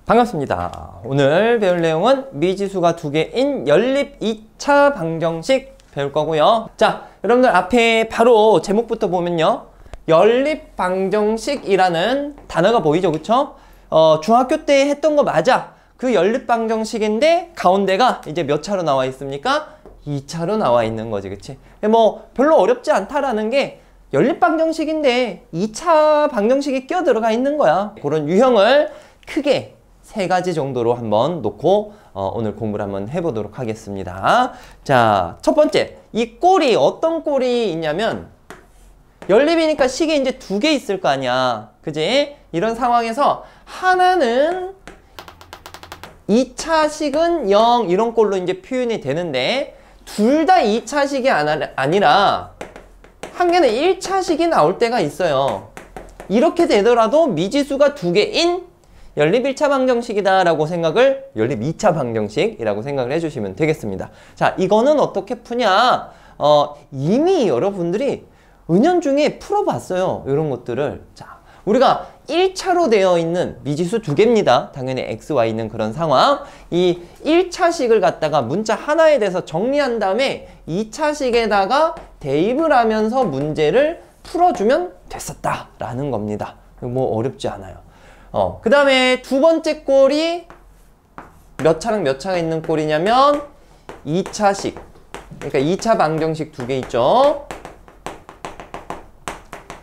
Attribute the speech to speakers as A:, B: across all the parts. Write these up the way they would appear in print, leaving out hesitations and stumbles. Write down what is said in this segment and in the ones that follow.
A: 반갑습니다. 오늘 배울 내용은 미지수가 두 개인 연립 2차 방정식 배울 거고요. 자, 여러분들 앞에 바로 제목부터 보면요. 연립 방정식이라는 단어가 보이죠, 그쵸? 중학교 때 했던 거 맞아. 그 연립 방정식인데 가운데가 이제 몇 차로 나와 있습니까? 2차로 나와 있는 거지, 그치? 뭐 별로 어렵지 않다라는 게 연립 방정식인데 2차 방정식이 끼어 들어가 있는 거야. 그런 유형을 크게 세 가지 정도로 한번 놓고 오늘 공부를 한번 해보도록 하겠습니다. 자, 첫 번째, 이 꼴이 어떤 꼴이 있냐면 연립이니까 식이 이제 두 개 있을 거 아니야, 그지? 이런 상황에서 하나는 2차식은 0 이런 꼴로 이제 표현이 되는데 둘 다 2차식이 아니라 한 개는 1차식이 나올 때가 있어요. 이렇게 되더라도 미지수가 두 개인 연립 1차 방정식이다 라고 생각을 연립 2차 방정식이라고 생각을 해주시면 되겠습니다. 자, 이거는 어떻게 푸냐? 이미 여러분들이 은연중에 풀어봤어요. 이런 것들을. 자, 우리가 1차로 되어 있는 미지수 두 개입니다. 당연히 x, y는 그런 상황. 이 1차식을 갖다가 문자 하나에 대해서 정리한 다음에 2차식에다가 대입을 하면서 문제를 풀어주면 됐었다라는 겁니다. 뭐 어렵지 않아요. 그 다음에 두 번째 꼴이 몇 차랑 몇 차가 있는 꼴이냐면 2차식. 그러니까 2차 방정식 두 개 있죠.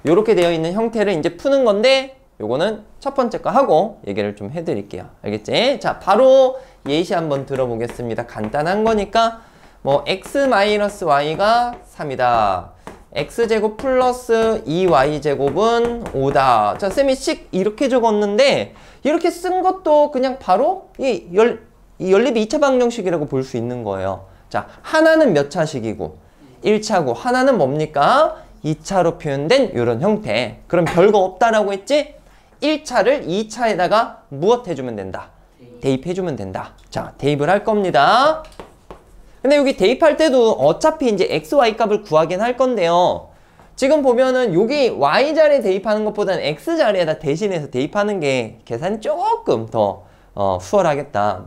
A: 요렇게 되어 있는 형태를 이제 푸는 건데 요거는 첫 번째 거 하고 얘기를 좀 해드릴게요. 알겠지? 자, 바로 예시 한번 들어보겠습니다. 간단한 거니까 뭐 x-y가 3이다. x제곱 플러스 2y제곱은 5다. 자, 쌤이 식 이렇게 적었는데 이렇게 쓴 것도 그냥 바로 이 연립 2차 방정식이라고 볼 수 있는 거예요. 자, 하나는 몇 차식이고 1차고 하나는 뭡니까? 2차로 표현된 이런 형태. 그럼 별거 없다라고 했지? 1차를 2차에다가 무엇 해주면 된다? 대입해주면 된다. 자, 대입을 할 겁니다. 근데 여기 대입할 때도 어차피 이제 x, y 값을 구하긴 할 건데요. 지금 보면은 여기 y 자리에 대입하는 것보다는 x 자리에다 대신해서 대입하는 게 계산이 조금 더 수월하겠다.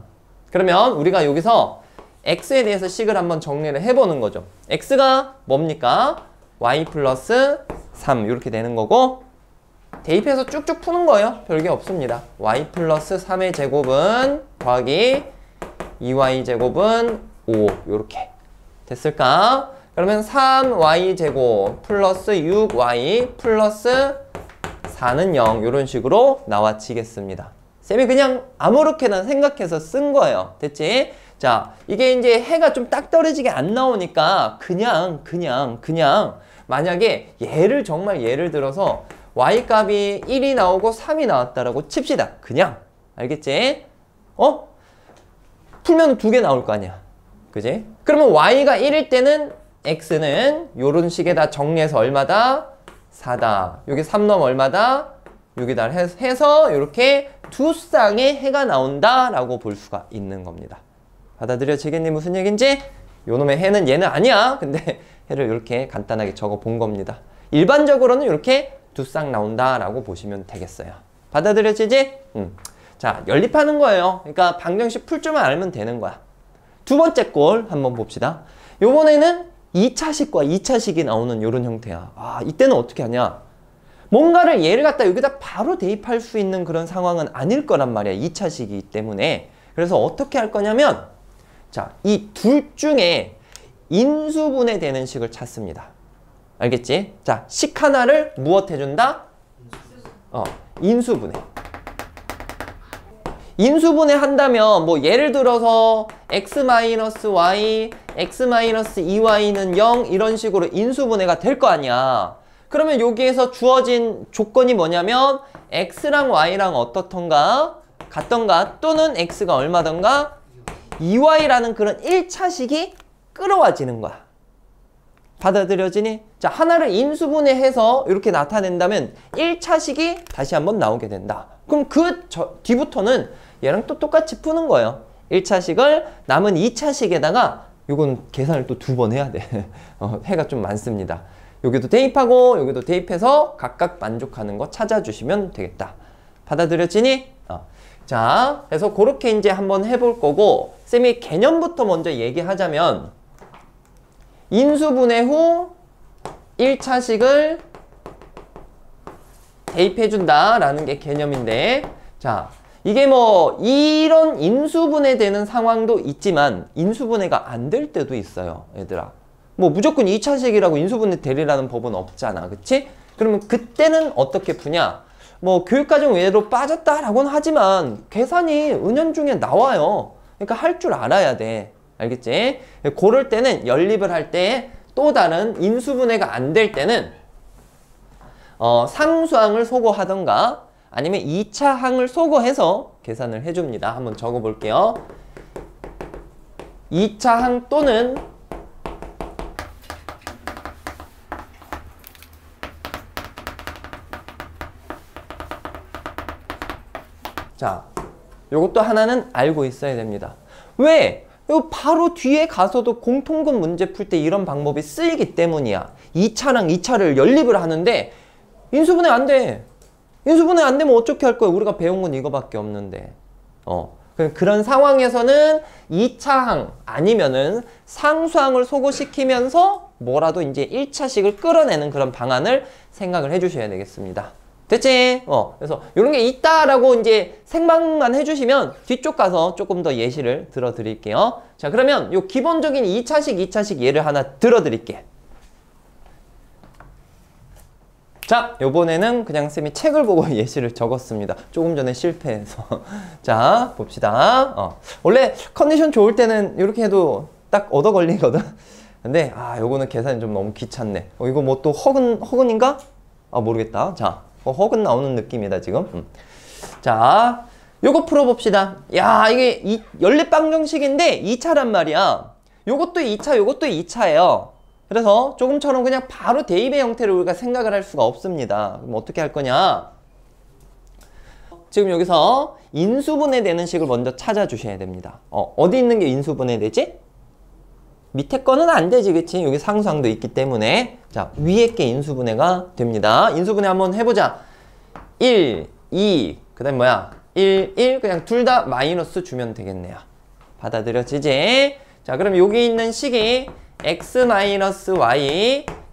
A: 그러면 우리가 여기서 x에 대해서 식을 한번 정리를 해보는 거죠. x가 뭡니까? y 플러스 3 이렇게 되는 거고 대입해서 쭉쭉 푸는 거예요. 별게 없습니다. y 플러스 3의 제곱은 더하기 2y 제곱은 5 요렇게 됐을까? 그러면 3y 제곱 플러스 6y 플러스 4는 0 이런 식으로 나와지겠습니다. 쌤이 그냥 아무렇게나 생각해서 쓴 거예요. 됐지? 자, 이게 이제 해가 좀 딱 떨어지게 안 나오니까 그냥 만약에 정말 예를 들어서 y 값이 1이 나오고 3이 나왔다라고 칩시다. 그냥 알겠지? 풀면 두 개 나올 거 아니야. 그지? 그러면 y가 1일 때는 x는 요런 식에다 정리해서 얼마다? 4다. 여기 3넘 얼마다? 6이다. 해서 이렇게 두 쌍의 해가 나온다 라고 볼 수가 있는 겁니다. 받아들여지겠니? 무슨 얘기인지? 요놈의 해는 얘는 아니야. 근데 해를 이렇게 간단하게 적어 본 겁니다. 일반적으로는 이렇게 두 쌍 나온다 라고 보시면 되겠어요. 받아들여지지? 자, 연립하는 거예요. 그러니까 방정식 풀 줄만 알면 되는 거야. 두 번째 꼴 한번 봅시다. 요번에는 2차식과 2차식이 나오는 이런 형태야. 아, 이때는 어떻게 하냐? 뭔가를 얘를 갖다 여기다 바로 대입할 수 있는 그런 상황은 아닐 거란 말이야. 2차식이기 때문에. 그래서 어떻게 할 거냐면 자, 이 둘 중에 인수분해 되는 식을 찾습니다. 알겠지? 자, 식 하나를 무엇 해준다? 인수분해. 인수분해 한다면 뭐 예를 들어서 x-y, x-2y는 0 이런 식으로 인수분해가 될 거 아니야. 그러면 여기에서 주어진 조건이 뭐냐면 x랑 y랑 어떻던가? 같던가? 또는 x가 얼마던가? 2y라는 그런 1차식이 끌어와지는 거야. 받아들여지니? 자, 하나를 인수분해해서 이렇게 나타낸다면 1차식이 다시 한번 나오게 된다. 그럼 뒤부터는 얘랑 또 똑같이 푸는 거예요. 1차식을 남은 2차식에다가 이건 계산을 또 두 번 해야 돼. 해가 좀 많습니다. 여기도 대입하고 여기도 대입해서 각각 만족하는 거 찾아주시면 되겠다. 받아들여지니? 자, 그래서 그렇게 이제 한번 해볼 거고, 쌤이 개념부터 먼저 얘기하자면, 인수분해 후 1차식을 대입해준다라는 게 개념인데, 자, 이게 뭐, 이런 인수분해 되는 상황도 있지만, 인수분해가 안 될 때도 있어요, 얘들아. 뭐, 무조건 2차식이라고 인수분해 되리라는 법은 없잖아, 그치? 그러면 그때는 어떻게 푸냐? 뭐 교육과정 외로 빠졌다라고는 하지만 계산이 은연중에 나와요. 그러니까 할 줄 알아야 돼. 알겠지? 그럴 때는 연립을 할 때 또 다른 인수분해가 안 될 때는 상수항을 소거하던가 아니면 2차 항을 소거해서 계산을 해줍니다. 한번 적어볼게요. 2차 항 또는 자, 요것도 하나는 알고 있어야 됩니다. 왜? 요 바로 뒤에 가서도 공통분 문제 풀 때 이런 방법이 쓰이기 때문이야. 2차랑 2차를 연립을 하는데 인수분해 안 돼. 인수분해 안 되면 어떻게 할 거야? 우리가 배운 건 이거밖에 없는데. 그런 상황에서는 2차항 아니면은 상수항을 소거시키면서 뭐라도 이제 1차식을 끌어내는 그런 방안을 생각을 해주셔야 되겠습니다. 됐지? 그래서 이런 게 있다라고 이제 생각만 해주시면 뒤쪽 가서 조금 더 예시를 들어드릴게요. 자, 그러면 요 기본적인 2차식 예를 하나 들어드릴게. 자, 요번에는 그냥 쌤이 책을 보고 예시를 적었습니다. 조금 전에 실패해서. 자, 봅시다. 원래 컨디션 좋을 때는 이렇게 해도 딱 얻어 걸리거든. 근데, 요거는 계산이 좀 너무 귀찮네. 이거 뭐 또 허근인가? 모르겠다. 자. 허근 나오는 느낌이다 지금. 자, 요거 풀어봅시다. 야, 이게 연립방정식인데 2차란 말이야. 요것도 2차, 요것도 2차예요. 그래서 조금처럼 그냥 바로 대입의 형태를 우리가 생각을 할 수가 없습니다. 그럼 어떻게 할 거냐? 지금 여기서 인수분해 되는 식을 먼저 찾아주셔야 됩니다. 어디 있는 게 인수분해 되지? 밑에 거는 안 되지, 그치? 여기 상수항도 있기 때문에. 자, 위에 게 인수분해가 됩니다. 인수분해 한번 해보자. 1, 2, 그 다음에 뭐야? 1, 1, 그냥 둘 다 마이너스 주면 되겠네요. 받아들여지지? 자, 그럼 여기 있는 식이 x-y,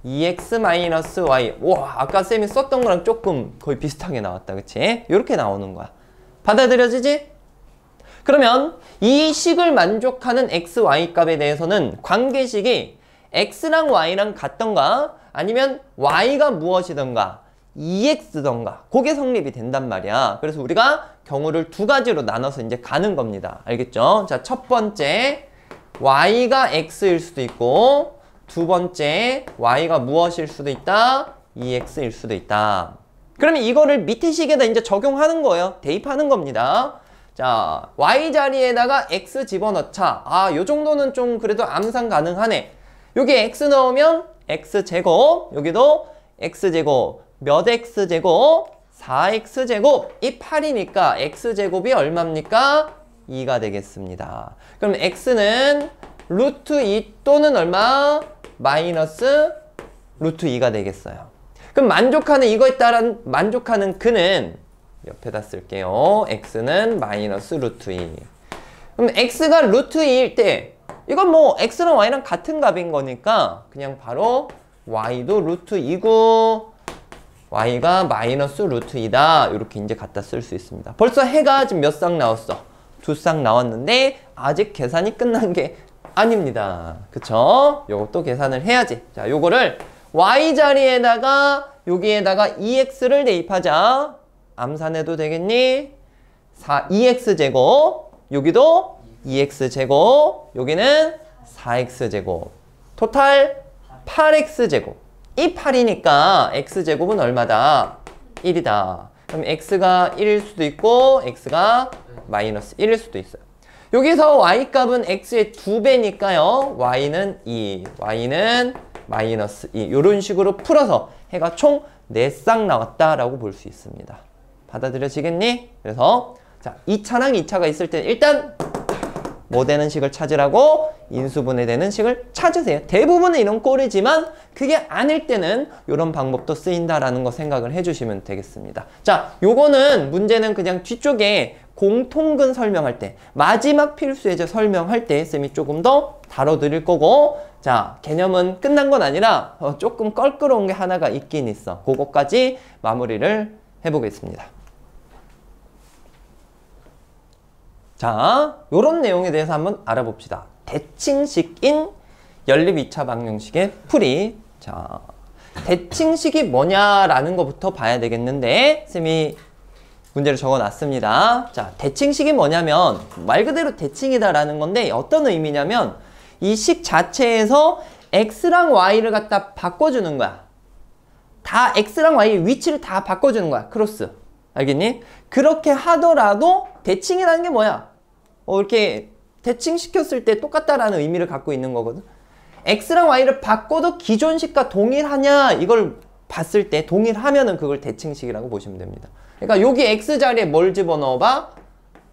A: 2x-y. 와, 아까 쌤이 썼던 거랑 조금 거의 비슷하게 나왔다, 그치? 이렇게 나오는 거야. 받아들여지지? 그러면 이 식을 만족하는 x, y 값에 대해서는 관계식이 x랑 y랑 같던가 아니면 y가 무엇이던가 2x던가 그게 성립이 된단 말이야. 그래서 우리가 경우를 두 가지로 나눠서 이제 가는 겁니다. 알겠죠? 자, 첫 번째 y가 x일 수도 있고 두 번째 y가 무엇일 수도 있다? 2x일 수도 있다. 그러면 이거를 밑에 식에다 이제 적용하는 거예요. 대입하는 겁니다. 자, y 자리에다가 x 집어넣자. 요 정도는 좀 그래도 암산 가능하네. 여기 x 넣으면 x제곱, 여기도 x제곱, 몇 x제곱? 4x제곱. 이 8이니까 x제곱이 얼마입니까? 2가 되겠습니다. 그럼 x는 루트 2 또는 얼마? 마이너스 루트 2가 되겠어요. 그럼 만족하는 이거에 따른 만족하는 근은 옆에다 쓸게요. x는 마이너스 루트 2. 그럼 x가 루트 2일 때 이건 뭐 x랑 y랑 같은 값인 거니까 그냥 바로 y도 루트 2고 y가 마이너스 루트 2다. 이렇게 이제 갖다 쓸 수 있습니다. 벌써 해가 지금 몇 쌍 나왔어? 2쌍 나왔는데 아직 계산이 끝난 게 아닙니다. 그쵸? 요것도 계산을 해야지. 자, 요거를 y 자리에다가 여기에다가 2x를 대입하자. 암산해도 되겠니? 2x제곱, 여기도 2x제곱, 여기는 4x제곱. 토탈 8x제곱. 이 8이니까 x제곱은 얼마다? 1이다. 그럼 x가 1일 수도 있고 x가 마이너스 1일 수도 있어요. 여기서 y값은 x의 2배니까요. y는 2, y는 마이너스 2. 이런 식으로 풀어서 해가 총 4쌍 나왔다라고 볼 수 있습니다. 받아들여지겠니? 그래서 자, 2차랑 2차가 있을 때 일단 뭐 되는 식을 찾으라고? 인수분해 되는 식을 찾으세요. 대부분은 이런 꼴이지만 그게 아닐 때는 이런 방법도 쓰인다라는 거 생각을 해주시면 되겠습니다. 자, 요거는 문제는 그냥 뒤쪽에 공통근 설명할 때, 마지막 필수예제 설명할 때 쌤이 조금 더 다뤄드릴 거고, 자, 개념은 끝난 건 아니라 조금 껄끄러운 게 하나가 있긴 있어. 그거까지 마무리를 해보겠습니다. 자, 요런 내용에 대해서 한번 알아봅시다. 대칭식인 연립 2차 방정식의 풀이. 자, 대칭식이 뭐냐라는 것부터 봐야 되겠는데, 쌤이 문제를 적어놨습니다. 자, 대칭식이 뭐냐면 말 그대로 대칭이다라는 건데 어떤 의미냐면 이 식 자체에서 x랑 y를 갖다 바꿔주는 거야. 다 x랑 y의 위치를 다 바꿔주는 거야. 크로스. 알겠니? 그렇게 하더라도 대칭이라는 게 뭐야? 이렇게 대칭시켰을 때 똑같다라는 의미를 갖고 있는 거거든. x랑 y를 바꿔도 기존 식과 동일하냐 이걸 봤을 때 동일하면은 그걸 대칭식이라고 보시면 됩니다. 그러니까 여기 x 자리에 뭘 집어넣어봐?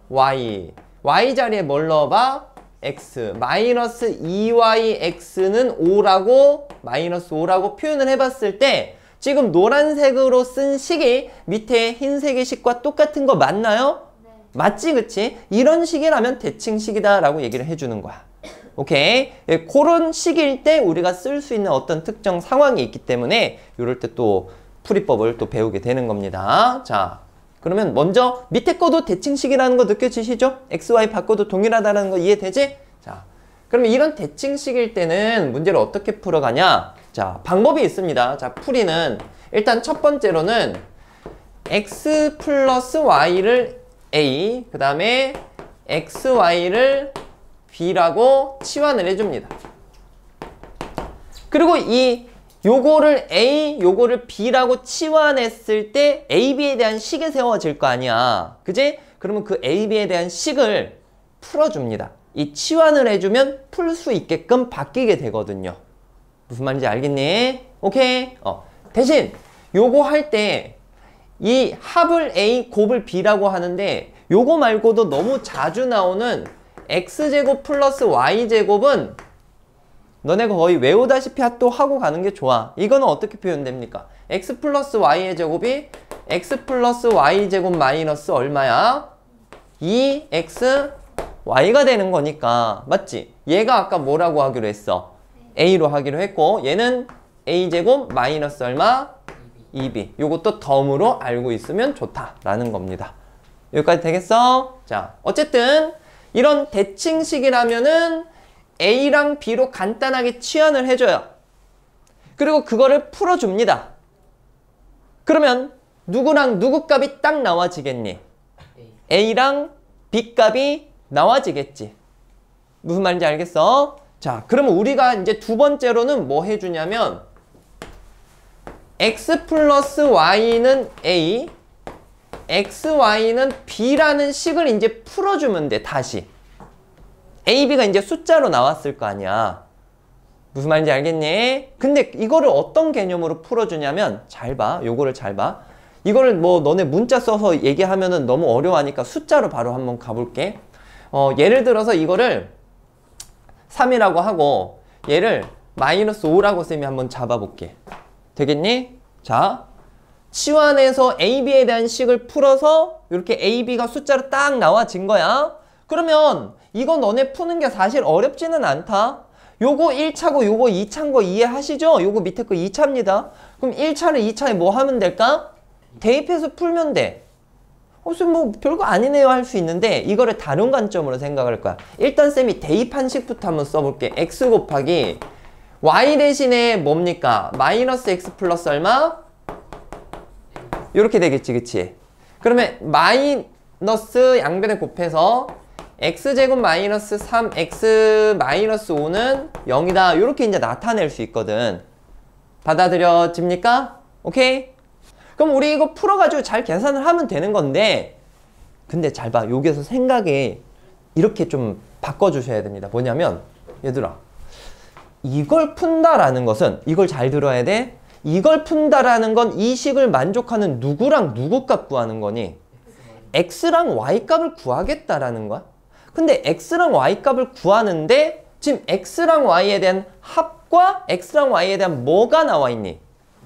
A: y. y 자리에 뭘 넣어봐? x. 마이너스 2yx는 5라고 마이너스 5라고 표현을 해봤을 때 지금 노란색으로 쓴 식이 밑에 흰색의 식과 똑같은 거 맞나요? 네. 맞지, 그치? 이런 식이라면 대칭식이다 라고 얘기를 해주는 거야. 오케이? 그런 식일 때 우리가 쓸 수 있는 어떤 특정 상황이 있기 때문에 이럴 때 또 풀이법을 또 배우게 되는 겁니다. 자, 그러면 먼저 밑에 거도 대칭식이라는 거 느껴지시죠? x, y 바꿔도 동일하다는 거 이해되지? 자, 그러면 이런 대칭식일 때는 문제를 어떻게 풀어가냐? 자, 방법이 있습니다. 자, 풀이는 일단 첫 번째로는 x 플러스 y를 a, 그 다음에 x, y를 b라고 치환을 해줍니다. 그리고 요거를 A, 요거를 B라고 치환했을 때 A, B에 대한 식이 세워질 거 아니야. 그지? 그러면 그 A, B에 대한 식을 풀어줍니다. 이 치환을 해주면 풀 수 있게끔 바뀌게 되거든요. 무슨 말인지 알겠니? 오케이? 대신 요거 할 때 이 합을 A, 곱을 B라고 하는데 요거 말고도 너무 자주 나오는 X제곱 플러스 Y제곱은 너네가 거의 외우다시피 또 하고 가는 게 좋아. 이거는 어떻게 표현됩니까? x 플러스 y의 제곱이 x 플러스 y 제곱 마이너스 얼마야? 2x y가 되는 거니까. 맞지? 얘가 아까 뭐라고 하기로 했어? a로 하기로 했고 얘는 a 제곱 마이너스 얼마? 2b. 요것도 덤으로 알고 있으면 좋다라는 겁니다. 여기까지 되겠어? 자, 어쨌든 이런 대칭식이라면은 A랑 B로 간단하게 치환을 해줘요. 그리고 그거를 풀어줍니다. 그러면 누구랑 누구 값이 딱 나와지겠니? A랑 B 값이 나와지겠지. 무슨 말인지 알겠어? 자, 그러면 우리가 이제 두 번째로는 뭐 해주냐면 x 플러스 y는 A, x, y는 B라는 식을 이제 풀어주면 돼, 다시. A, B가 이제 숫자로 나왔을 거 아니야. 무슨 말인지 알겠니? 근데 이거를 어떤 개념으로 풀어주냐면 잘 봐. 요거를 잘 봐. 이거를 뭐 너네 문자 써서 얘기하면은 너무 어려워하니까 숫자로 바로 한번 가볼게. 예를 들어서 이거를 3이라고 하고 얘를 마이너스 5라고 쌤이 한번 잡아볼게. 되겠니? 자, 치환해서 A, B에 대한 식을 풀어서 이렇게 A, B가 숫자로 딱 나와진 거야. 그러면 이거 너네 푸는 게 사실 어렵지는 않다. 요거 1차고 요거 2차인 거 이해하시죠? 요거 밑에 거 2차입니다. 그럼 1차를 2차에 뭐 하면 될까? 대입해서 풀면 돼. 뭐 별거 아니네요 할 수 있는데 이거를 다른 관점으로 생각할 거야. 일단 쌤이 대입한 식부터 한번 써볼게. x 곱하기 y 대신에 뭡니까? 마이너스 x 플러스 얼마? 요렇게 되겠지, 그치? 그러면 마이너스 양변에 곱해서 x제곱 마이너스 3x 마이너스 5는 0이다. 이렇게 이제 나타낼 수 있거든. 받아들여집니까? 오케이? 그럼 우리 이거 풀어가지고 잘 계산을 하면 되는 건데 근데 잘 봐. 여기서 생각에 이렇게 좀 바꿔주셔야 됩니다. 뭐냐면 얘들아 이걸 푼다라는 것은 이걸 잘 들어야 돼. 이걸 푼다라는 건 이 식을 만족하는 누구랑 누구 값 구하는 거니? x랑 y 값을 구하겠다라는 거야. 근데 x랑 y 값을 구하는데 지금 x랑 y에 대한 합과 x랑 y에 대한 뭐가 나와 있니?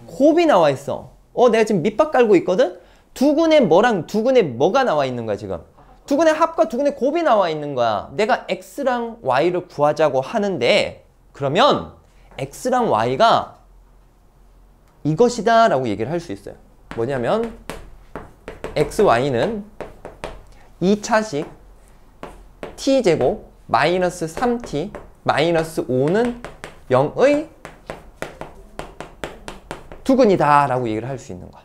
A: 곱이 나와 있어. 내가 지금 밑밥 깔고 있거든? 두근의 뭐랑 두근의 뭐가 나와 있는 거야, 지금? 두근의 합과 두근의 곱이 나와 있는 거야. 내가 x랑 y를 구하자고 하는데, 그러면 x랑 y가 이것이다 라고 얘기를 할 수 있어요. 뭐냐면 x, y는 2차식 t제곱 마이너스 3t 마이너스 5는 0의 두근이다 라고 얘기를 할 수 있는 거야.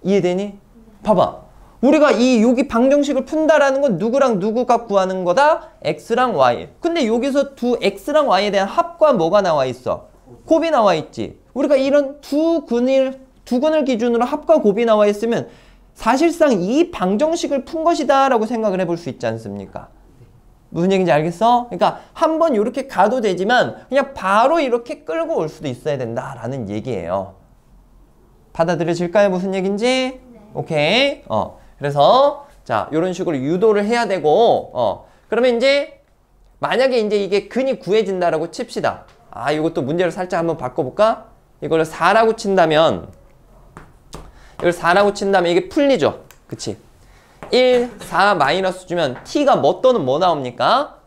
A: 이해되니? 봐봐. 우리가 여기 방정식을 푼다라는 건 누구랑 누구가 구하는 거다? x랑 y. 근데 여기서 두 x랑 y에 대한 합과 뭐가 나와 있어? 곱이 나와 있지. 우리가 이런 두 근을 기준으로 합과 곱이 나와 있으면 사실상 이 방정식을 푼 것이다 라고 생각을 해볼 수 있지 않습니까? 무슨 얘기인지 알겠어? 그러니까 한번 이렇게 가도 되지만 그냥 바로 이렇게 끌고 올 수도 있어야 된다라는 얘기예요. 받아들여질까요? 무슨 얘기인지?
B: 네.
A: 오케이. 그래서 자, 이런 식으로 유도를 해야 되고 그러면 이제 만약에 이제 이게 근이 구해진다라고 칩시다. 이것도 문제를 살짝 한번 바꿔볼까? 이걸 4라고 친다면 이걸 4라고 친다면 이게 풀리죠? 그치? 1, 4 마이너스 주면 t가 뭐 또는 뭐 나옵니까?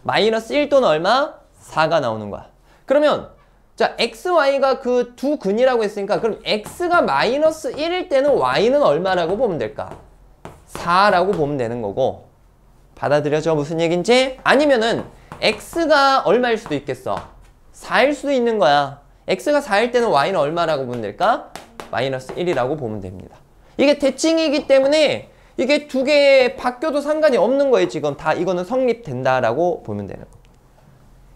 A: 마이너스 1 또는 얼마? 4가 나오는 거야. 그러면 자, x, y가 그 두 근이라고 했으니까 그럼 x가 마이너스 1일 때는 y는 얼마라고 보면 될까? 4라고 보면 되는 거고. 받아들여져? 무슨 얘기인지? 아니면은 x가 얼마일 수도 있겠어? 4일 수도 있는 거야. x가 4일 때는 y는 얼마라고 보면 될까? 마이너스 1이라고 보면 됩니다. 이게 대칭이기 때문에 이게 두 개 바뀌어도 상관이 없는 거예요. 지금 다 이거는 성립된다라고 보면 되는 겁니다.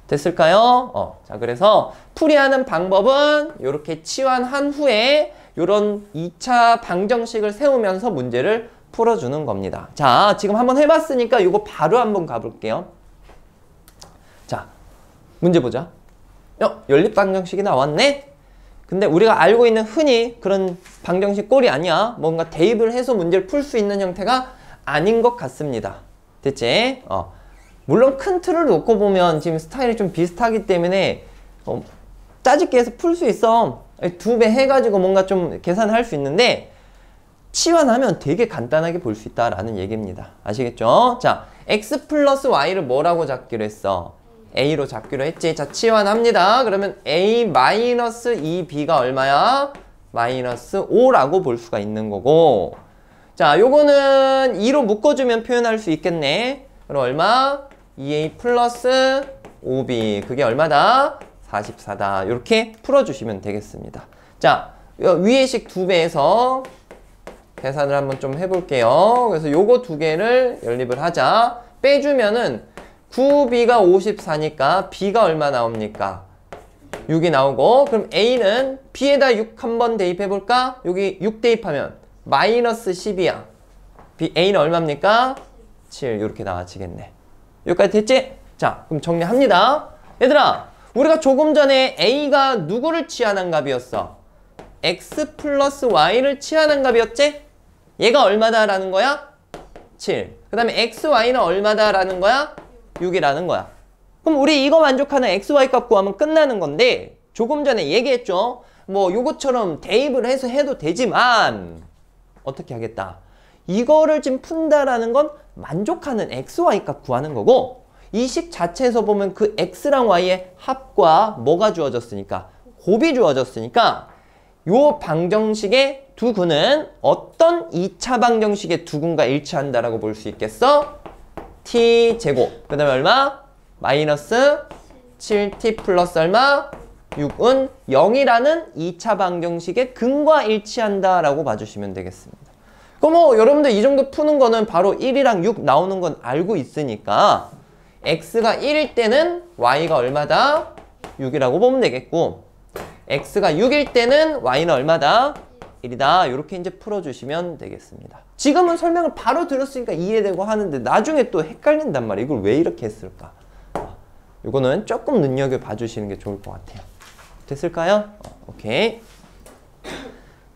A: 됐을까요? 자, 그래서 풀이하는 방법은 이렇게 치환한 후에 이런 2차 방정식을 세우면서 문제를 풀어주는 겁니다. 자, 지금 한번 해봤으니까 이거 바로 한번 가볼게요. 자, 문제 보자. 연립방정식이 나왔네? 근데 우리가 알고 있는 흔히 그런 방정식 꼴이 아니야. 뭔가 대입을 해서 문제를 풀 수 있는 형태가 아닌 것 같습니다. 됐지? 물론 큰 틀을 놓고 보면 지금 스타일이 좀 비슷하기 때문에 짜집게 해서 풀 수 있어. 2배 해가지고 뭔가 좀 계산할 수 있는데 치환하면 되게 간단하게 볼 수 있다라는 얘기입니다. 아시겠죠? 자, x 플러스 y를 뭐라고 잡기로 했어? a로 잡기로 했지. 자, 치환합니다. 그러면 a 마이너스 2b가 얼마야? 마이너스 5라고 볼 수가 있는 거고. 자, 요거는 2로 묶어주면 표현할 수 있겠네. 그럼 얼마? 2a 플러스 5b. 그게 얼마다? 44다. 이렇게 풀어주시면 되겠습니다. 자, 위의 식 2배에서 계산을 한번 좀 해볼게요. 그래서 요거 두 개를 연립을 하자. 빼주면은 9b가 54니까 b가 얼마 나옵니까? 6이 나오고, 그럼 a는 b에다 6 한번 대입해볼까? 여기 6 대입하면 마이너스 10이야. a는 얼마입니까? 7. 이렇게 나와지겠네. 여기까지 됐지? 자, 그럼 정리합니다. 얘들아, 우리가 조금 전에 a가 누구를 치환한 값이었어? x 플러스 y를 치환한 값이었지? 얘가 얼마다라는 거야? 7. 그 다음에 x, y는 얼마다라는 거야? 6이라는 거야. 그럼 우리 이거 만족하는 x, y 값 구하면 끝나는 건데 조금 전에 얘기했죠? 뭐 요것처럼 대입을 해서 해도 되지만 어떻게 하겠다? 이거를 지금 푼다라는 건 만족하는 x, y 값 구하는 거고 이 식 자체에서 보면 그 x랑 y의 합과 뭐가 주어졌으니까? 곱이 주어졌으니까 요 방정식의 두 근은 어떤 2차 방정식의 두 근과 일치한다라고 볼 수 있겠어? t제곱 그 다음에 얼마? 마이너스 7t 플러스 얼마? 6은 0이라는 2차 방정식의 근과 일치한다라고 봐주시면 되겠습니다. 그럼 뭐 여러분들 이 정도 푸는 거는 바로 1이랑 6 나오는 건 알고 있으니까 x가 1일 때는 y가 얼마다? 6이라고 보면 되겠고 x가 6일 때는 y는 얼마다? 1이다. 이렇게 이제 풀어주시면 되겠습니다. 지금은 설명을 바로 들었으니까 이해되고 하는데 나중에 또 헷갈린단 말이에요. 이걸 왜 이렇게 했을까? 이거는 조금 눈여겨봐 주시는 게 좋을 것 같아요. 됐을까요? 오케이.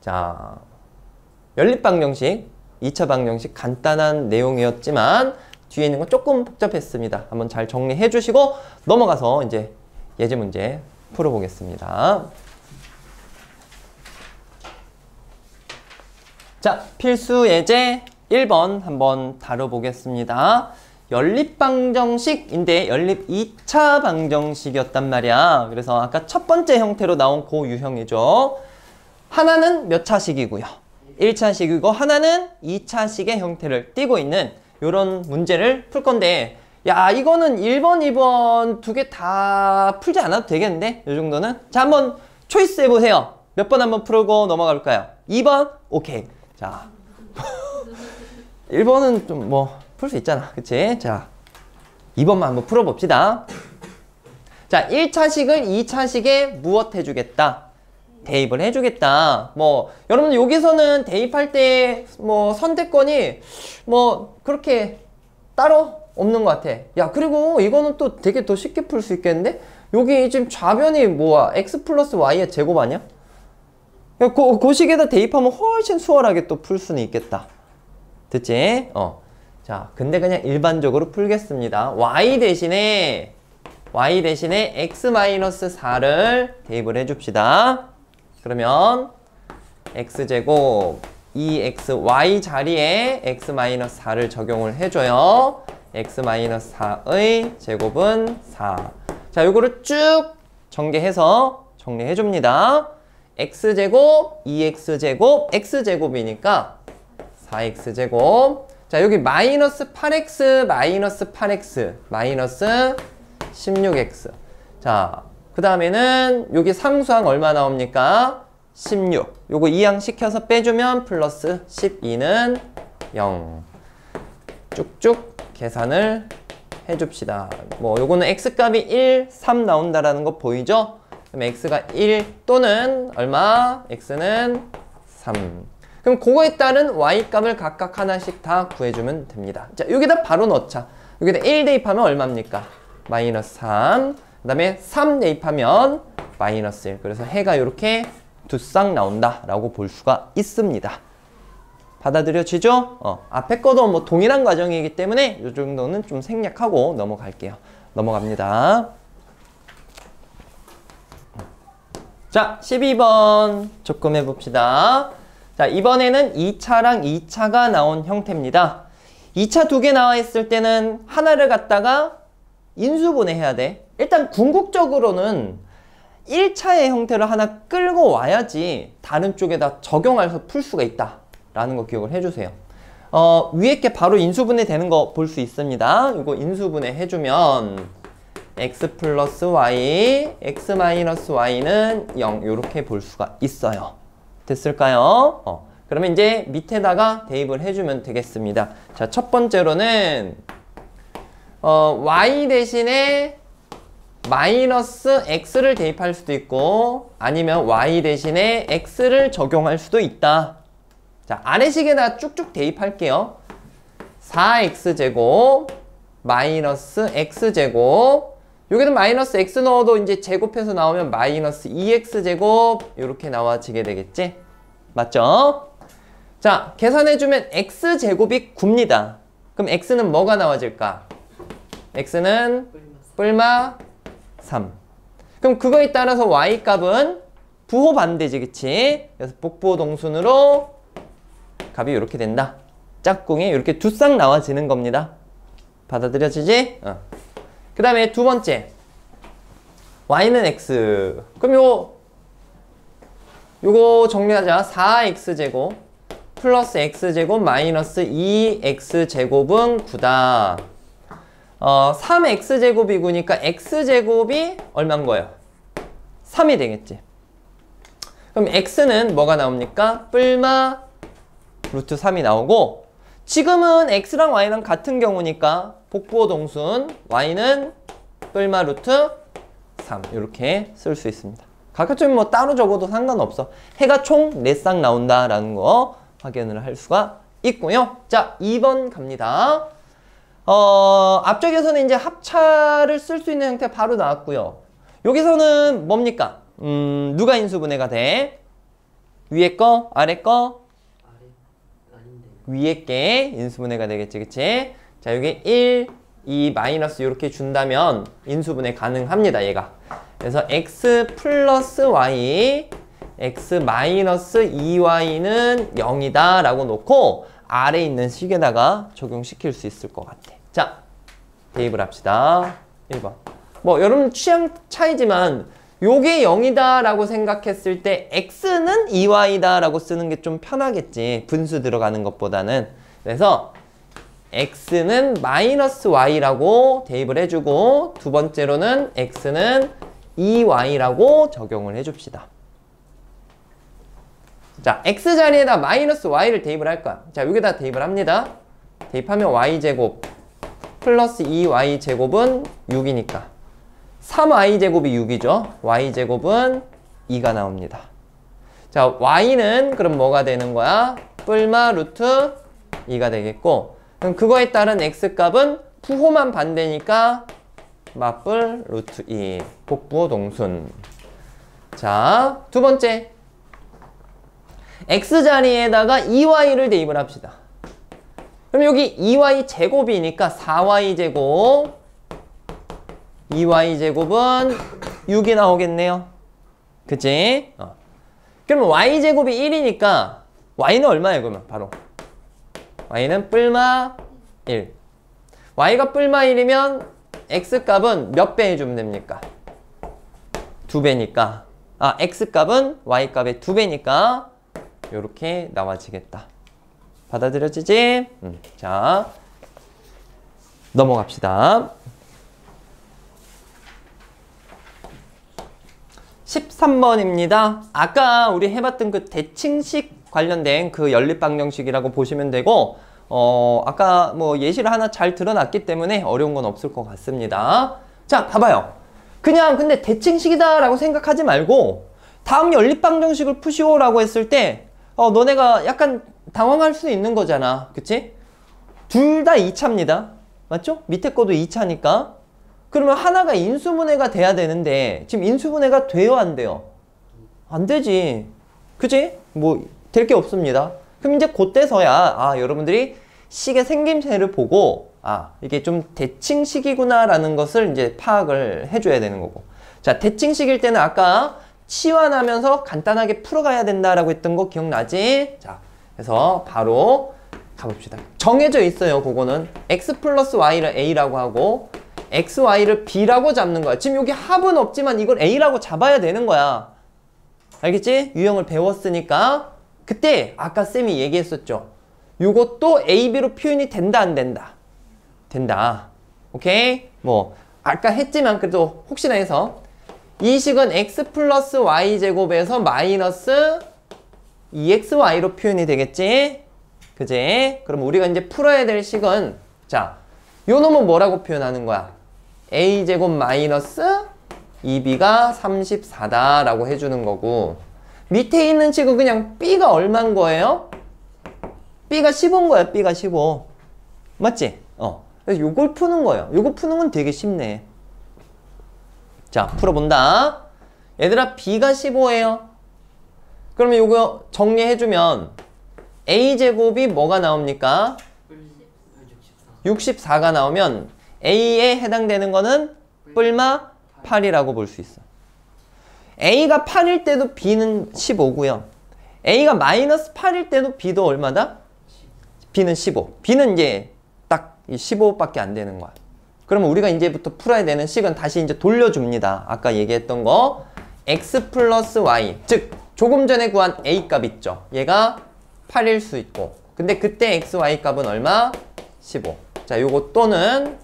A: 자, 연립방정식 2차 방정식 간단한 내용이었지만 뒤에 있는 건 조금 복잡했습니다. 한번 잘 정리해 주시고 넘어가서 이제 예제 문제 풀어보겠습니다. 자, 필수 예제 1번 한번 다뤄보겠습니다. 연립방정식인데 연립 2차 방정식이었단 말이야. 그래서 아까 첫 번째 형태로 나온 그 유형이죠. 하나는 몇 차식이고요. 1차식이고 하나는 2차식의 형태를 띠고 있는 이런 문제를 풀 건데 야 이거는 1번, 2번 두 개 다 풀지 않아도 되겠는데 이 정도는? 자 한번 초이스 해보세요. 몇 번 한번 풀고 넘어갈까요? 2번? 오케이. 자 1번은 좀 뭐 풀 수 있잖아. 그치? 자 2번만 한번 풀어봅시다. 자 1차식을 2차식에 무엇 해주겠다? 대입을 해주겠다. 뭐 여러분 여기서는 대입할 때 뭐 선택권이 뭐 그렇게 따로 없는 것 같아. 야 그리고 이거는 또 되게 더 쉽게 풀 수 있겠는데? 여기 지금 좌변이 뭐야? x 플러스 y의 제곱 아니야? 그 식에다 대입하면 훨씬 수월하게 또 풀 수는 있겠다. 됐지? 자, 근데 그냥 일반적으로 풀겠습니다. y 대신에 x-4를 대입을 해줍시다. 그러면 x제곱 2xy 자리에 x-4를 적용을 해줘요. x-4의 제곱은 4. 자, 요거를 쭉 전개해서 정리해줍니다. x제곱, 2x제곱, x제곱이니까 4x제곱. 자, 여기 마이너스 8x, 마이너스 8x, 마이너스 16x. 자, 그 다음에는 여기 상수항 얼마 나옵니까? 16. 요거 이항 시켜서 빼주면 플러스 12는 0. 쭉쭉 계산을 해줍시다. 뭐 요거는 x값이 1, 3 나온다라는 거 보이죠? 그럼 x가 1 또는 얼마? x는 3. 그럼 그거에 따른 y값을 각각 하나씩 다 구해주면 됩니다. 자, 여기다 바로 넣자. 여기다 1 대입하면 얼마입니까? 마이너스 3. 그 다음에 3 대입하면 마이너스 1. 그래서 해가 이렇게 두 쌍 나온다라고 볼 수가 있습니다. 받아들여지죠? 앞에 거도 뭐 동일한 과정이기 때문에 이 정도는 좀 생략하고 넘어갈게요. 넘어갑니다. 자, 12번 조금 해봅시다. 자, 이번에는 2차랑 2차가 나온 형태입니다. 2차 두 개 나와 있을 때는 하나를 갖다가 인수분해해야 돼. 일단 궁극적으로는 1차의 형태를 하나 끌고 와야지 다른 쪽에다 적용해서 풀 수가 있다 라는 거 기억을 해주세요. 위에 게 바로 인수분해 되는 거 볼 수 있습니다. 이거 인수분해 해주면 x 플러스 y, x 마이너스 y는 0 이렇게 볼 수가 있어요. 됐을까요? 그러면 이제 밑에다가 대입을 해주면 되겠습니다. 자, 첫 번째로는 y 대신에 마이너스 x를 대입할 수도 있고 아니면 y 대신에 x를 적용할 수도 있다. 자, 아래식에다 쭉쭉 대입할게요. 4x제곱 마이너스 x제곱 여기는 마이너스 x 넣어도 이제 제곱해서 나오면 마이너스 2x제곱 이렇게 나와지게 되겠지? 맞죠? 자, 계산해주면 x제곱이 9입니다. 그럼 x는 뭐가 나와질까? x는 뿔마 3. 그럼 그거에 따라서 y값은 부호 반대지, 그치? 그래서 복부호 동순으로 값이 이렇게 된다. 짝꿍이 이렇게 두 쌍 나와지는 겁니다. 받아들여지지? 그 다음에 두 번째 y는 x. 그럼 요거 정리하자. 4x제곱 플러스 x제곱 마이너스 2x제곱은 9다. 3x제곱이 9니까 x제곱이 얼마인 거예요? 3이 되겠지. 그럼 x는 뭐가 나옵니까? 뿔마 루트 3이 나오고 지금은 x랑 y랑 같은 경우니까 복부호 동순 y는 뿔마 루트 3 이렇게 쓸 수 있습니다. 각각점이 뭐 따로 적어도 상관없어. 해가 총 4쌍 나온다라는 거 확인을 할 수가 있고요. 자, 2번 갑니다. 앞쪽에서는 이제 합차를 쓸 수 있는 형태 바로 나왔고요. 여기서는 뭡니까? 누가 인수분해가 돼? 위에 거? 아래 거?
B: 아래 아닌데.
A: 위에 게 인수분해가 되겠지, 그치? 자, 여기 1, 2, 마이너스 이렇게 준다면 인수분해 가능합니다, 얘가. 그래서 x 플러스 y, x 마이너스 2y는 0이다 라고 놓고 아래에 있는 식에다가 적용시킬 수 있을 것 같아. 자, 대입을 합시다. 1번. 뭐 여러분 취향 차이지만 요게 0이다 라고 생각했을 때 x는 2y다 라고 쓰는 게 좀 편하겠지. 분수 들어가는 것보다는. 그래서 x는 마이너스 y라고 대입을 해주고 두 번째로는 x는 2y라고 적용을 해줍시다. 자, x 자리에다 마이너스 y를 대입을 할 거야. 자, 여기다 대입을 합니다. 대입하면 y제곱 플러스 2y제곱은 6이니까 3y제곱이 6이죠. y제곱은 2가 나옵니다. 자, y는 그럼 뭐가 되는 거야? 뿔마 루트 2가 되겠고 그럼 그거에 따른 x값은 부호만 반대니까 맞뿔 루트 2 복부호 동순. 자, 두 번째 x 자리에다가 2y를 대입을 합시다. 그럼 여기 2y 제곱이니까 4y제곱 2y제곱은 6이 나오겠네요. 그치? 그러면 y제곱이 1이니까 y는 얼마예요 그러면? 바로 y는 뿔마 1. y가 뿔마 1이면 x값은 몇 배 해주면 됩니까? 2배니까 x값은 y값의 2배니까 요렇게 나와지겠다. 받아들여지지? 자, 넘어갑시다. 13번입니다. 아까 우리 해봤던 그 대칭식 관련된 그 연립방정식이라고 보시면 되고 아까 뭐 예시를 하나 잘 드러났기 때문에 어려운 건 없을 것 같습니다. 자, 봐봐요. 그냥 근데 대칭식이다 라고 생각하지 말고 다음 연립방정식을 푸시오 라고 했을 때 너네가 약간 당황할 수 있는 거잖아. 그치? 둘 다 2차입니다. 맞죠? 밑에 거도 2차니까. 그러면 하나가 인수분해가 돼야 되는데 지금 인수분해가 돼요? 안 돼요? 안 되지. 그치? 뭐 될 게 없습니다. 그럼 이제 그때서야 여러분들이 식의 생김새를 보고 이게 좀 대칭식이구나 라는 것을 이제 파악을 해줘야 되는 거고. 자, 대칭식일 때는 아까 치환하면서 간단하게 풀어가야 된다라고 했던 거 기억나지? 자, 그래서 바로 가봅시다. 정해져 있어요. 그거는 x 플러스 y를 a라고 하고 x, y를 b라고 잡는 거야. 지금 여기 합은 없지만 이걸 a라고 잡아야 되는 거야. 알겠지? 유형을 배웠으니까. 그때 아까 쌤이 얘기했었죠. 요것도 a, b로 표현이 된다 안 된다? 된다. 오케이? 뭐 아까 했지만 그래도 혹시나 해서 이 식은 x 플러스 y제곱에서 마이너스 2xy로 표현이 되겠지? 그지? 그럼 우리가 이제 풀어야 될 식은 자, 요 놈은 뭐라고 표현하는 거야? a제곱 마이너스 2b가 34다 라고 해주는 거고 밑에 있는 식은 그냥 b가 얼마인 거예요? b가 15인 거야. b가 15. 맞지? 그래서 요걸 푸는 거예요. 요거 푸는 건 되게 쉽네. 자, 풀어본다. 얘들아, b가 15예요. 그러면 요거 정리해주면 a제곱이 뭐가 나옵니까? 64가 나오면 a에 해당되는 거는 뿔마 8이라고 볼 수 있어. a가 8일 때도 b는 15고요. a가 마이너스 8일 때도 b도 얼마다? b는 15. b는 이제 딱 15밖에 안 되는 거야. 그러면 우리가 이제부터 풀어야 되는 식은 다시 이제 돌려줍니다. 아까 얘기했던 거 x 플러스 y, 즉 조금 전에 구한 a 값 있죠. 얘가 8일 수 있고 근데 그때 x, y 값은 얼마? 15. 자, 요거 또는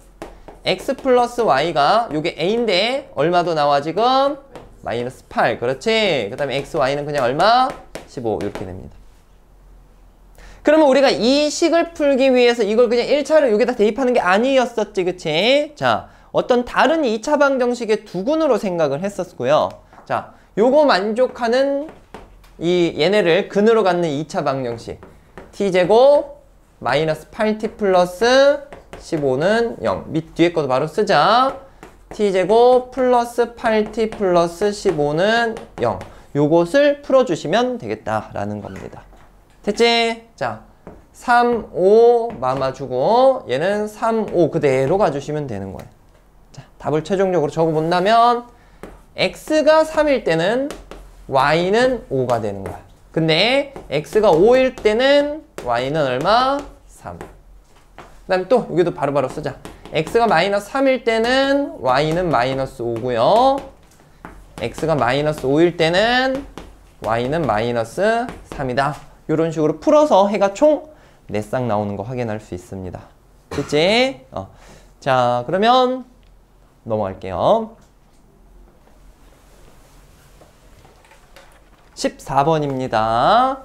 A: x 플러스 y가 요게 a인데 얼마도 나와 지금? 마이너스 8. 그렇지? 그 다음에 x, y는 그냥 얼마? 15. 이렇게 됩니다. 그러면 우리가 이 식을 풀기 위해서 이걸 그냥 1차를 여기다 대입하는 게 아니었었지. 그치? 자, 어떤 다른 2차 방정식의 두근으로 생각을 했었고요. 자, 요거 만족하는 이 얘네를 근으로 갖는 2차 방정식 t제곱 마이너스 8t 플러스 15는 0. 밑 뒤에 것도 바로 쓰자. t제곱 플러스 8t 플러스 15는 0. 요것을 풀어주시면 되겠다라는 겁니다. 됐지? 자, 3, 5 마마주고 얘는 3, 5 그대로 가주시면 되는 거예요. 자, 답을 최종적으로 적어본다면 x가 3일 때는 y는 5가 되는 거야. 근데 x가 5일 때는 y는 얼마? 3. 그 다음에 또 여기도 바로바로 쓰자. x가 마이너스 3일 때는 y는 마이너스 5고요. x가 마이너스 5일 때는 y는 마이너스 3이다. 이런 식으로 풀어서 해가 총 4쌍 나오는 거 확인할 수 있습니다. 됐지? 자, 그러면 넘어갈게요. 14번입니다.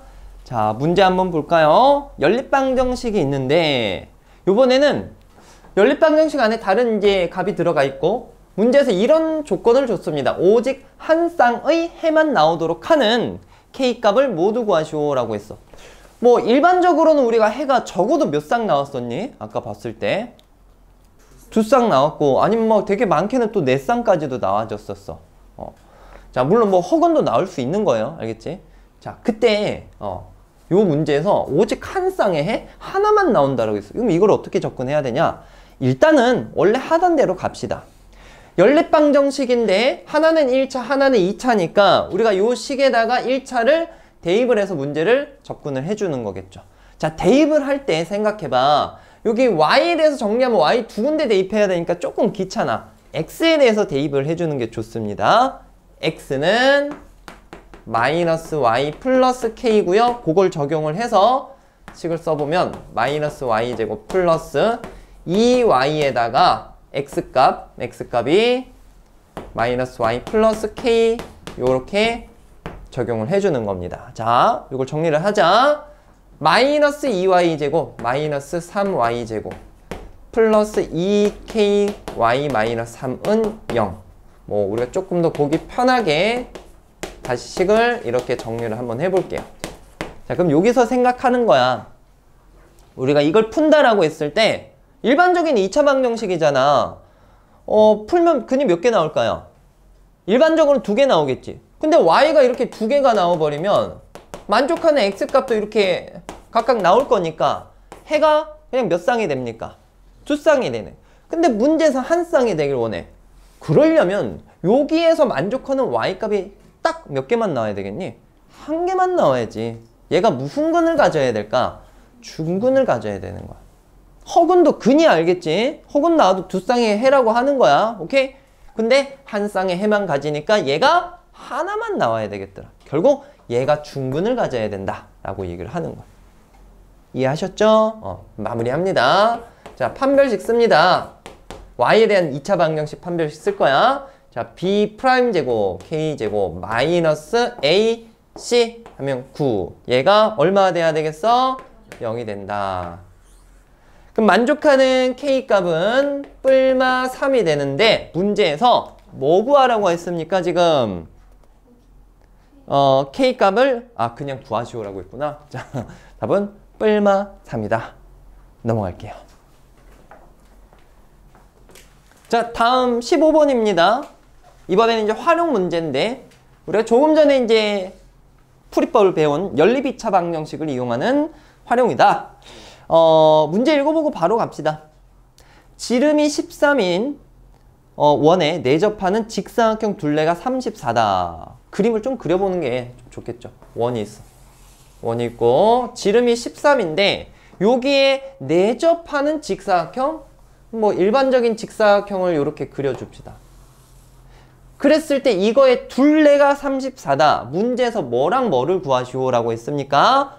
A: 자, 문제 한번 볼까요? 연립방정식이 있는데 요번에는 연립방정식 안에 다른 이제 값이 들어가 있고 문제에서 이런 조건을 줬습니다. 오직 한 쌍의 해만 나오도록 하는 K값을 모두 구하시오 라고 했어. 뭐 일반적으로는 우리가 해가 적어도 몇 쌍 나왔었니? 아까 봤을 때 2쌍 나왔고 아니면 뭐 되게 많게는 또 4쌍까지도 나와줬었어. 자, 물론 뭐 허근도 나올 수 있는 거예요. 알겠지? 자, 그때 요 문제에서 오직 한 쌍의 해 하나만 나온다라고 했어. 그럼 이걸 어떻게 접근해야 되냐? 일단은 원래 하던 대로 갑시다. 연립방정식인데 하나는 1차, 하나는 2차니까 우리가 요 식에다가 1차를 대입을 해서 문제를 접근을 해주는 거겠죠. 자, 대입을 할 때 생각해봐. 여기 y에 대해서 정리하면 y 두 군데 대입해야 되니까 조금 귀찮아. x에 대해서 대입을 해주는 게 좋습니다. x는 마이너스 y 플러스 k고요. 그걸 적용을 해서 식을 써보면 마이너스 y제곱 플러스 2y에다가 x값이 마이너스 y 플러스 k 요렇게 적용을 해주는 겁니다. 자, 이걸 정리를 하자. 마이너스 2y제곱 마이너스 3y제곱 플러스 2ky 마이너스 3은 0. 뭐 우리가 조금 더 보기 편하게 다시 식을 이렇게 정리를 한번 해볼게요. 자, 그럼 여기서 생각하는 거야. 우리가 이걸 푼다라고 했을 때 일반적인 2차 방정식이잖아. 풀면 근이 몇 개 나올까요? 일반적으로 2개 나오겠지. 근데 y가 이렇게 2개가 나와버리면 만족하는 x값도 이렇게 각각 나올 거니까 해가 그냥 몇 쌍이 됩니까? 2쌍이 되네. 근데 문제에서 한 쌍이 되길 원해. 그러려면 여기에서 만족하는 y값이 딱 몇 개만 나와야 되겠니? 한 개만 나와야지. 얘가 무슨 근을 가져야 될까? 중근을 가져야 되는 거야. 허근도 근이 알겠지? 허근 나와도 2쌍의 해라고 하는 거야. 오케이? 근데 한 쌍의 해만 가지니까 얘가 하나만 나와야 되겠더라. 결국 얘가 중근을 가져야 된다 라고 얘기를 하는 거야. 이해하셨죠? 마무리합니다. 자, 판별식 씁니다. y에 대한 2차 방정식 판별식 쓸 거야. 자, b'제곱 k제곱 마이너스 ac 하면 9. 얘가 얼마가 돼야 되겠어? 0이 된다. 그럼 만족하는 k값은 뿔마 3이 되는데 문제에서 뭐 구하라고 했습니까? 지금 k값을 그냥 구하시오라고 했구나. 자, 답은 뿔마 3이다. 넘어갈게요. 자, 다음 15번입니다. 이번에는 이제 활용 문제인데 우리가 조금 전에 이제 풀이법을 배운 연립 2차 방정식을 이용하는 활용이다. 문제 읽어보고 바로 갑시다. 지름이 13인 원에 내접하는 직사각형 둘레가 34다. 그림을 좀 그려보는 게 좋겠죠. 원이 있어. 원이 있고 지름이 13인데 여기에 내접하는 직사각형 뭐 일반적인 직사각형을 이렇게 그려줍시다. 그랬을 때 이거의 둘레가 34다. 문제에서 뭐랑 뭐를 구하시오 라고 했습니까?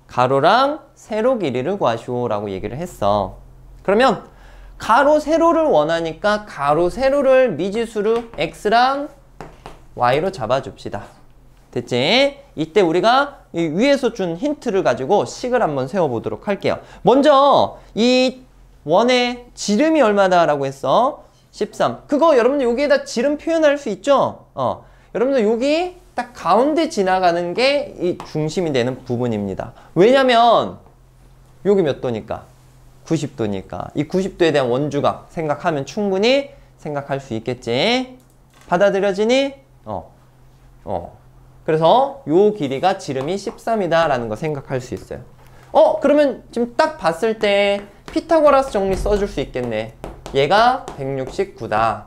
A: 가로랑 세로 길이를 구하시오 라고 얘기를 했어. 그러면 가로 세로를 원하니까 가로 세로를 미지수로 x랑 y로 잡아줍시다. 됐지? 이때 우리가 이 위에서 준 힌트를 가지고 식을 한번 세워보도록 할게요. 먼저 이 원의 지름이 얼마다 라고 했어? 13. 그거 여러분들 여기에다 지름 표현할 수 있죠? 여러분들 여기 딱 가운데 지나가는 게 이 중심이 되는 부분입니다. 왜냐면 여기 몇 도니까? 90도니까. 이 90도에 대한 원주각 생각하면 충분히 생각할 수 있겠지? 받아들여지니? 그래서 요 길이가 지름이 13이다 라는 거 생각할 수 있어요. 그러면 지금 딱 봤을 때 피타고라스 정리 써줄 수 있겠네. 얘가 169다.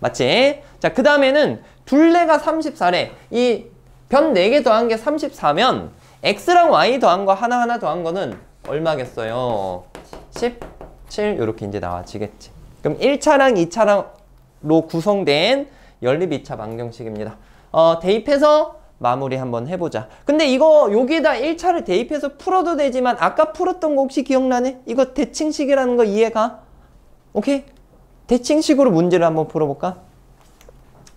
A: 맞지? 자, 그 다음에는 둘레가 34래. 이 변 4개 더한 게 34면 x랑 y 더한 거 하나하나 더한 거는 얼마겠어요? 17 이렇게 이제 나와지겠지. 그럼 1차랑 2차로 구성된 연립 2차 방정식입니다. 대입해서 마무리 한번 해보자. 근데 이거 여기에다 1차를 대입해서 풀어도 되지만 아까 풀었던 거 혹시 기억나네? 이거 대칭식이라는 거 이해가? 오케이? 대칭식으로 문제를 한번 풀어볼까?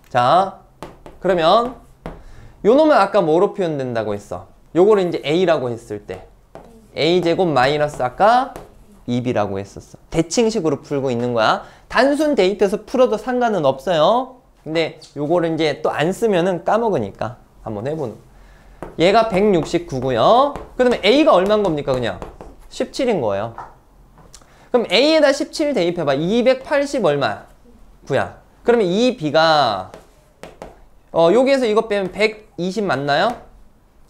A: 자, 그러면 요 놈은 아까 뭐로 표현된다고 했어? 요거를 이제 a라고 했을 때 a제곱 마이너스 아까 2b라고 했었어. 대칭식으로 풀고 있는 거야. 단순 대입해서 풀어도 상관은 없어요. 근데 요거를 이제 또 안 쓰면은 까먹으니까 한번 해보는. 얘가 169고요. 그러면 a가 얼마인 겁니까? 그냥 17인 거예요. 그럼 a에다 17 대입해봐. 280 얼마? 9야. 그러면 이 b가 여기에서 이거 빼면 120 맞나요?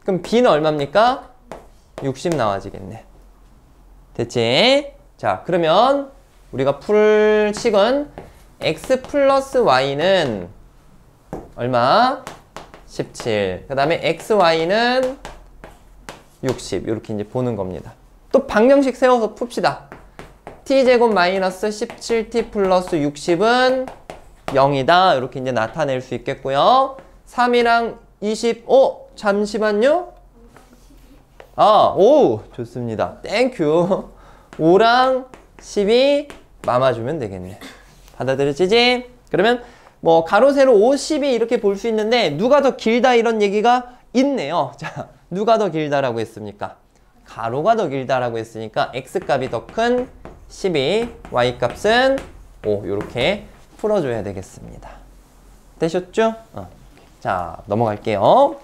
A: 그럼 b는 얼마입니까? 60 나와지겠네. 됐지? 자, 그러면 우리가 풀 식은 x 플러스 y는 얼마? 17. 그 다음에 xy는 60. 이렇게 이제 보는 겁니다. 또 방정식 세워서 풉시다. t제곱 마이너스 17t 플러스 60은 0이다. 이렇게 이제 나타낼 수 있겠고요. 3이랑 25. 잠시만요. 오, 좋습니다. 땡큐. 5랑 12 mam아주면 되겠네. 받아들여지지? 그러면 뭐 가로 세로 50이 이렇게 볼 수 있는데 누가 더 길다 이런 얘기가 있네요. 자, 누가 더 길다라고 했습니까? 가로가 더 길다라고 했으니까 x값이 더 큰 12, y값은 5 이렇게 풀어줘야 되겠습니다. 되셨죠? 자, 넘어갈게요.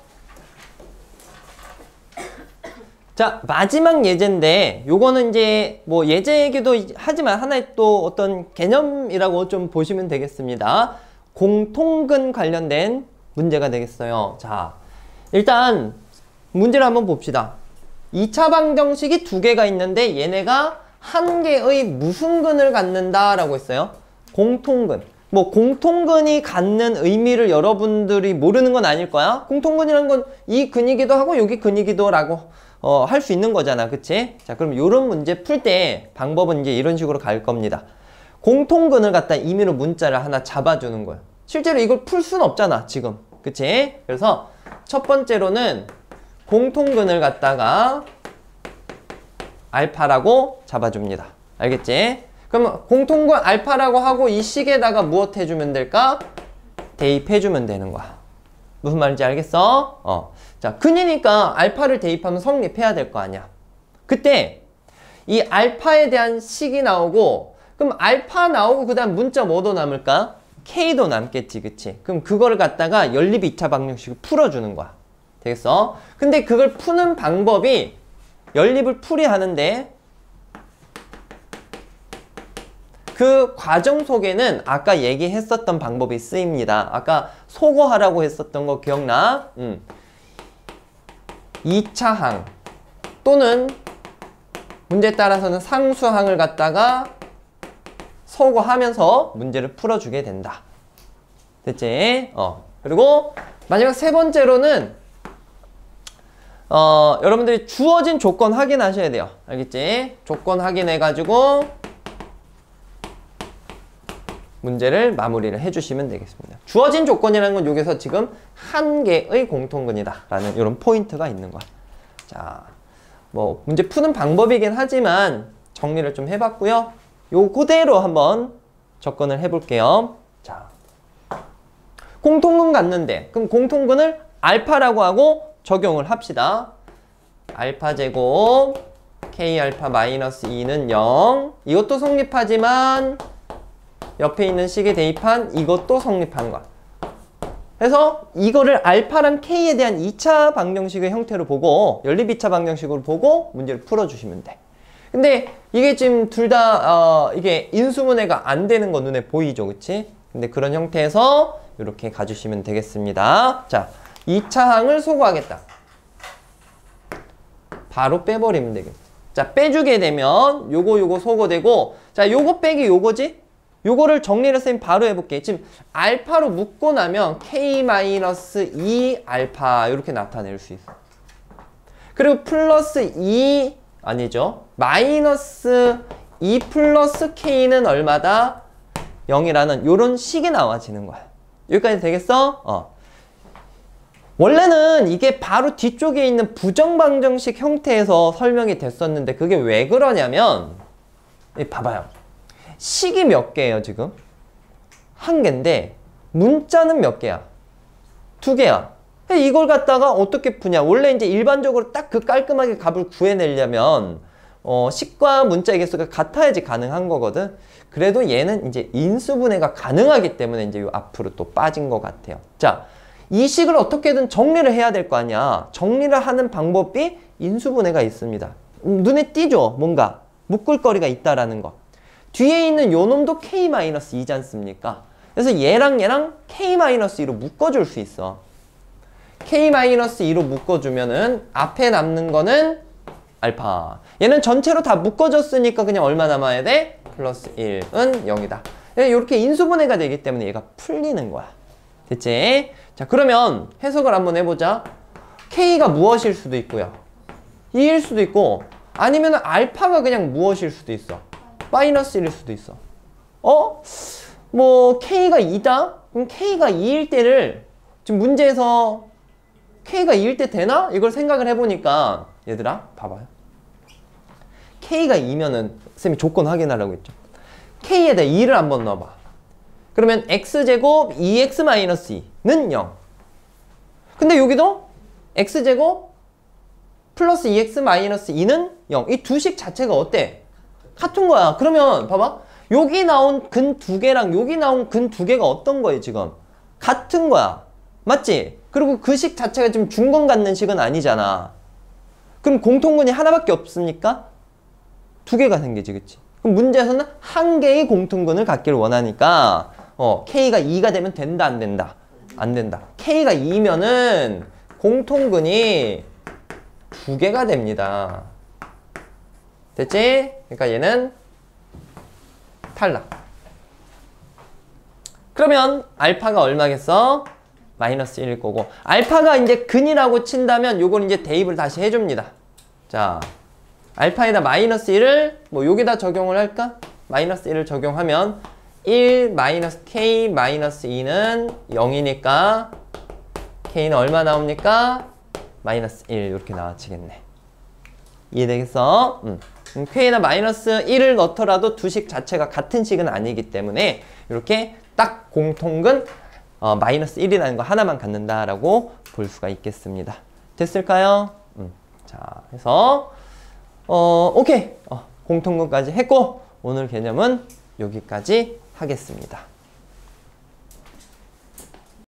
A: 자, 마지막 예제인데 요거는 이제 뭐 예제이기도 하지만 하나의 또 어떤 개념이라고 좀 보시면 되겠습니다. 공통근 관련된 문제가 되겠어요. 자, 일단 문제를 한번 봅시다. 2차 방정식이 2개가 있는데 얘네가 한 개의 무슨 근을 갖는다라고 했어요? 공통근. 뭐 공통근이 갖는 의미를 여러분들이 모르는 건 아닐 거야. 공통근이라는 건 이 근이기도 하고 여기 근이기도 라고 할 수 있는 거잖아. 그치? 자, 그럼 이런 문제 풀 때 방법은 이제 이런 식으로 갈 겁니다. 공통근을 갖다 임의로 문자를 하나 잡아주는 거예요. 실제로 이걸 풀 수는 없잖아, 지금. 그치? 그래서 첫 번째로는 공통근을 갖다가 알파라고 잡아줍니다. 알겠지? 그러면 공통근 알파라고 하고 이 식에다가 무엇 해주면 될까? 대입해주면 되는 거야. 무슨 말인지 알겠어? 자, 근이니까 알파를 대입하면 성립해야 될 거 아니야. 그때 이 알파에 대한 식이 나오고 그럼 알파 나오고 그 다음 문자 뭐도 남을까? K도 남겠지, 그치? 그럼 그거를 갖다가 연립 2차 방정식을 풀어주는 거야. 되겠어? 근데 그걸 푸는 방법이 연립을 풀이하는데 그 과정 속에는 아까 얘기했었던 방법이 쓰입니다. 아까 소거하라고 했었던 거 기억나? 2차항 또는 문제에 따라서는 상수항을 갖다가 소거하면서 문제를 풀어주게 된다. 됐지? 그리고 마지막 세 번째로는 여러분들이 주어진 조건 확인하셔야 돼요. 알겠지? 조건 확인해가지고 문제를 마무리를 해주시면 되겠습니다. 주어진 조건이라는 건 여기서 지금 한 개의 공통근이다 라는 이런 포인트가 있는 거야. 자, 뭐 문제 푸는 방법이긴 하지만 정리를 좀 해봤고요. 요 그대로 한번 접근을 해볼게요. 자, 공통근 갖는데 그럼 공통근을 알파라고 하고 적용을 합시다. 알파 제곱 k 알파 마이너스 2는 0. 이것도 성립하지만 옆에 있는 식에 대입한 이것도 성립하는 거야. 그래서 이거를 알파랑 k에 대한 2차 방정식의 형태로 보고 연립 2차 방정식으로 보고 문제를 풀어주시면 돼. 근데 이게 지금 둘 다 이게 인수분해가 안 되는 거 눈에 보이죠, 그치? 근데 그런 형태에서 이렇게 가주시면 되겠습니다. 자, 2차항을 소거하겠다. 바로 빼버리면 되겠죠. 자, 빼주게 되면 요거 소거되고, 자, 요거 빼기 요거지? 요거를 정리를 쌤 바로 해볼게. 지금 알파로 묶고 나면 k-2 알파 이렇게 나타낼 수 있어. 그리고 플러스 2 아니죠. 마이너스 2 플러스 k는 얼마다? 0이라는 요런 식이 나와지는 거야. 여기까지 되겠어? 원래는 이게 바로 뒤쪽에 있는 부정방정식 형태에서 설명이 됐었는데 그게 왜 그러냐면 봐봐요. 식이 몇 개예요 지금? 한 개인데 문자는 몇 개야? 두 개야. 이걸 갖다가 어떻게 푸냐? 원래 이제 일반적으로 딱 그 깔끔하게 값을 구해내려면 식과 문자의 개수가 같아야지 가능한 거거든. 그래도 얘는 이제 인수분해가 가능하기 때문에 이제 요 앞으로 또 빠진 것 같아요. 자, 이 식을 어떻게든 정리를 해야 될 거 아니야. 정리를 하는 방법이 인수분해가 있습니다. 눈에 띄죠? 뭔가 묶을 거리가 있다라는 거. 뒤에 있는 요 놈도 k-2지 않습니까? 그래서 얘랑 k-2로 묶어줄 수 있어. k-2로 묶어주면은 앞에 남는 거는 알파. 얘는 전체로 다 묶어졌으니까 그냥 얼마 남아야 돼? 플러스 1은 0이다. 이렇게 인수분해가 되기 때문에 얘가 풀리는 거야. 됐지? 자, 그러면 해석을 한번 해보자. k가 무엇일 수도 있고요. 2일 수도 있고, 아니면 알파가 그냥 무엇일 수도 있어. 마이너스 1일 수도 있어. 뭐 k가 2다? 그럼 k가 2일 때를 지금 문제에서 k가 2일 때 되나? 이걸 생각을 해보니까 얘들아 봐봐요. k가 2면은 쌤이 조건 확인하라고 했죠. k에다 2를 한번 넣어봐. 그러면 x제곱 2x-2는 0. 근데 여기도 x제곱 플러스 2x-2는 0. 이 두 식 자체가 어때? 같은 거야. 그러면 봐봐. 여기 나온 근 두 개랑 여기 나온 근 두 개가 어떤 거예요 지금? 같은 거야. 맞지? 그리고 그 식 자체가 지금 중건 갖는 식은 아니잖아. 그럼 공통근이 하나밖에 없으니까 두 개가 생기지, 그치? 그럼 문제에서는 한 개의 공통근을 갖기를 원하니까 k가 2가 되면 된다, 안 된다? 안 된다. k가 2면은 공통근이 두 개가 됩니다. 됐지? 그러니까 얘는 탈락. 그러면 알파가 얼마겠어? 마이너스 1일 거고, 알파가 이제 근이라고 친다면 요걸 이제 대입을 다시 해줍니다. 자, 알파에다 마이너스 1을 뭐 여기다 적용을 할까? 마이너스 1을 적용하면 1 마이너스 k 마이너스 2는 0이니까 k는 얼마 나옵니까? 마이너스 1 이렇게 나와지겠네. 이해되겠어? k에다 마이너스 1을 넣더라도 두 식 자체가 같은 식은 아니기 때문에 이렇게 딱 공통근 마이너스 1이라는 거 하나만 갖는다라고 볼 수가 있겠습니다. 됐을까요? 자, 해서 오케이. 공통근까지 했고 오늘 개념은 여기까지 하겠습니다.